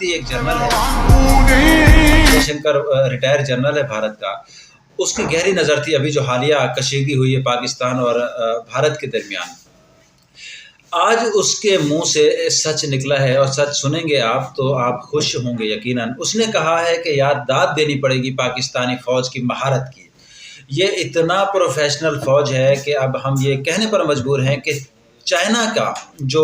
ایک جنرل ہے جے Shankar, retire general ہے بھارت کا، اس کی گہری نظر تھی ابھی جو حالیہ کشیدگی ہوئی ہے پاکستان اور بھارت کے درمیان۔ آج اس کے منہ سے سچ نکلا ہے اور سچ سنیں گے آپ تو آپ خوش ہوں گے یقیناً۔ اس نے کہا ہے کہ یاد داد دینی پڑے گی پاکستانی فوج کی مہارت کی۔ یہ اتنا پروفیشنل فوج ہے کہ اب ہم یہ کہنے پر مجبور ہیں کہ چائنا کا جو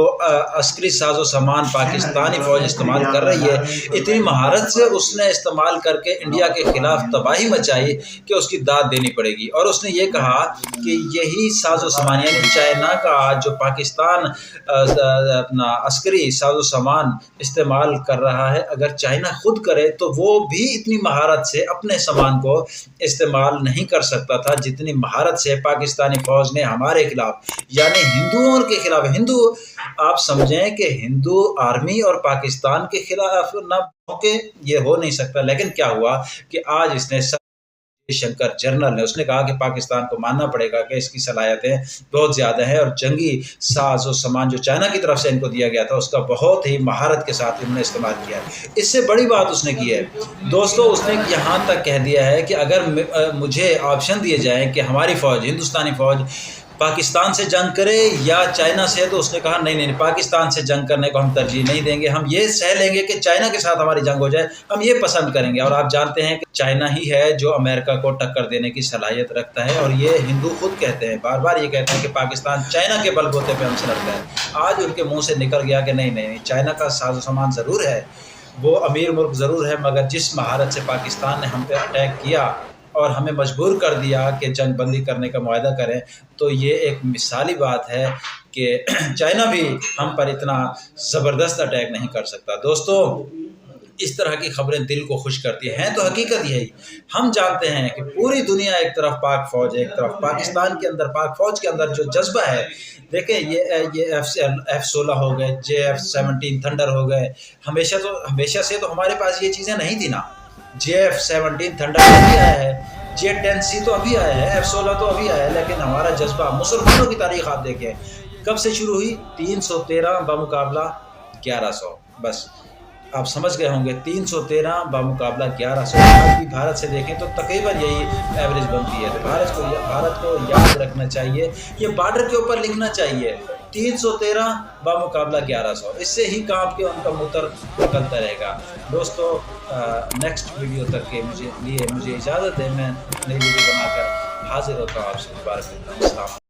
عسکری ساز و سامان پاکستانی فوج استعمال کر رہی ہے، اتنی مہارت سے اس نے استعمال کر کے انڈیا کے خلاف تباہی مچائی کہ اس کی داد دینی پڑے گی۔ اور اس نے یہ کہا کہ یہی ساز و سامان یعنی چائنا کا جو پاکستان اپنا عسکری ساز و سامان استعمال کر رہا ہے، اگر چائنا خود کرے تو وہ بھی اتنی مہارت سے اپنے سامان کو استعمال نہیں کر سکتا تھا جتنی مہارت سے پاکستانی فوج نے ہمارے خلاف یعنی ہندوؤں کے خلاف، ہندو آپ سمجھیں کہ ہندو آرمی اور پاکستان کے خلاف نہ کہ یہ ہو نہیں سکتا۔ لیکن کیا ہوا کہ آج اس نے جے شنکر جنرل نے اس نے کہا کہ پاکستان کو ماننا پڑے گا کہ اس کی صلاحیتیں بہت زیادہ ہیں اور جنگی ساز و سامان جو چائنا کی طرف سے ان کو دیا گیا تھا اس کا بہت ہی مہارت کے ساتھ انہوں نے استعمال کیا ہے۔ اس سے بڑی بات اس نے کی ہے دوستو، اس نے یہاں تک کہہ دیا ہے کہ اگر مجھے آپشن دیے جائیں کہ ہماری فوج، ہندوستانی فوج پاکستان سے جنگ کرے یا چائنا سے، تو اس نے کہا نہیں، پاکستان سے جنگ کرنے کو ہم ترجیح نہیں دیں گے، ہم یہ سہ لیں گے کہ چائنا کے ساتھ ہماری جنگ ہو جائے، ہم یہ پسند کریں گے۔ اور آپ جانتے ہیں کہ چائنا ہی ہے جو امریکہ کو ٹکر دینے کی صلاحیت رکھتا ہے، اور یہ ہندو خود کہتے ہیں، بار بار یہ کہتے ہیں کہ پاکستان چائنا کے بل بوتے پہ ہم سے لڑتا ہے۔ آج ان کے منہ سے نکل گیا کہ نہیں، چائنا کا ساز و سامان ضرور ہے، وہ امیر ملک ضرور ہے، مگر جس مہارت سے پاکستان نے ہم پہ اٹیک کیا اور ہمیں مجبور کر دیا کہ جنگ بندی کرنے کا معاہدہ کریں، تو یہ ایک مثالی بات ہے کہ چائنا بھی ہم پر اتنا زبردست اٹیک نہیں کر سکتا۔ دوستو، اس طرح کی خبریں دل کو خوش کرتی ہیں تو حقیقت یہی ہم جانتے ہیں کہ پوری دنیا ایک طرف پاک فوج ہے، ایک طرف پاکستان کے اندر پاک فوج کے اندر جو جذبہ ہے، دیکھیں یہ F-16 ہو گئے، JF-17 تھنڈر ہو گئے، ہمیشہ سے تو ہمارے پاس یہ چیزیں نہیں تھی نا۔ JF-17 تھنڈر ابھی آیا ہے، J-10C تو ابھی آیا ہے، F-16 تو ابھی آیا ہے، لیکن ہمارا جذبہ مسلمانوں کی تاریخ آپ دیکھیں کب سے شروع ہوئی؟ 313 بمقابلہ 1100، بس آپ سمجھ گئے ہوں گے، 313 بمقابلہ 1100۔ آج بھی بھارت سے دیکھیں تو تقریباً یہی ایوریج بنتی ہے۔ تو بھارت کو یاد رکھنا چاہیے، یہ بارڈر کے اوپر لکھنا چاہیے 313 بمقابلہ 1100، اس سے ہی کانپ کے ان کا موتر نکلتا رہے گا۔ دوستو، نیکسٹ ویڈیو تک کے مجھے اجازت دیں، میں نئی ویڈیو بنا کر حاضر ہوتا ہوں آپ سے، دوبارہ ملتا ہوں۔ السلام علیکم۔